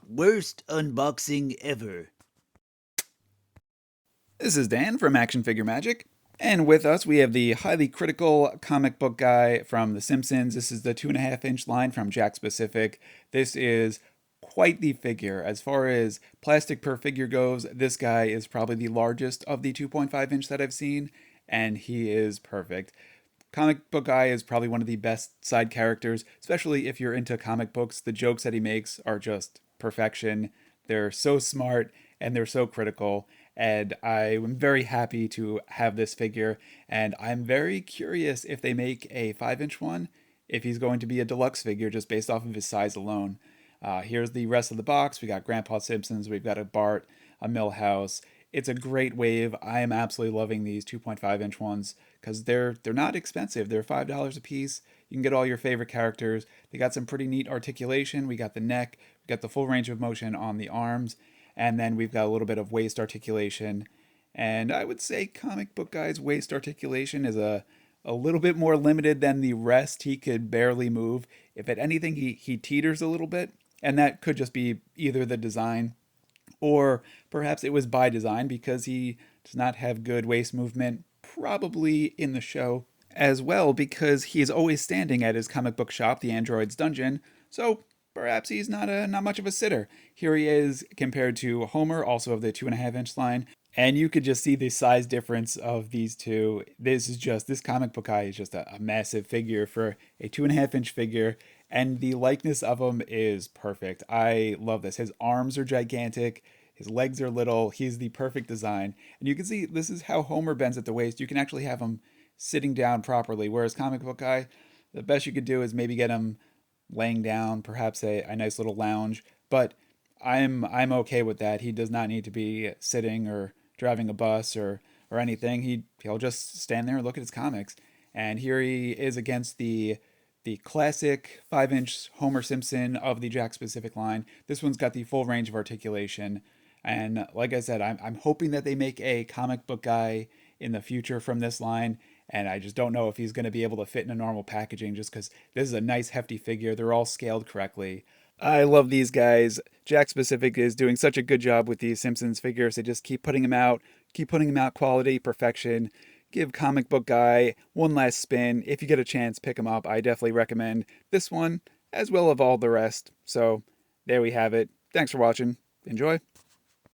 Worst unboxing ever. This is Dan from Action Figure Magic, and with us we have the highly critical comic book guy from The Simpsons. This is the 2.5 inch line from Jakks. This is quite the figure. As far as plastic per figure goes, this guy is probably the largest of the 2.5 inch that I've seen, and he is perfect. Comic book guy is probably one of the best side characters, especially if you're into comic books. The jokes that he makes are just perfection. They're so smart and they're so critical. And I am very happy to have this figure. And I'm very curious if they make a 5 inch one, if he's going to be a deluxe figure just based off of his size alone. Here's the rest of the box. We got Grandpa Simpsons, we've got a Bart, a Millhouse. It's a great wave. I am absolutely loving these 2.5 inch ones because they're not expensive. They're $5 a piece. You can get all your favorite characters. They got some pretty neat articulation. We got the neck, we got the full range of motion on the arms, and then we've got a little bit of waist articulation. And I would say comic book guy's waist articulation is a little bit more limited than the rest. He could barely move. If at anything, he teeters a little bit, and that could just be either the design or perhaps it was by design because he does not have good waist movement, probably in the show as well because he is always standing at his comic book shop, the Android's Dungeon. So perhaps he's not much of a sitter. Here he is compared to Homer, also of the 2.5 inch line. And you could just see the size difference of these two. This comic book guy is just a massive figure for a 2.5 inch figure. And the likeness of him is perfect. I love this. His arms are gigantic. His legs are little. He's the perfect design. And you can see this is how Homer bends at the waist. You can actually have him sitting down properly. Whereas comic book guy, the best you could do is maybe get him laying down, perhaps a nice little lounge. But I'm okay with that. He does not need to be sitting or driving a bus or anything. He'll just stand there and look at his comics. And here he is against the classic 5 inch Homer Simpson of the Jakks line. This one's got the full range of articulation. And like I said, I'm hoping that they make a comic book guy in the future from this line. And I just don't know if he's going to be able to fit in a normal packaging just because this is a nice, hefty figure. They're all scaled correctly. I love these guys. Jack Specific is doing such a good job with these Simpsons figures. They just keep putting them out, quality, perfection. Give comic book guy one last spin. If you get a chance, pick them up. I definitely recommend this one as well as all the rest. So there we have it. Thanks for watching. Enjoy.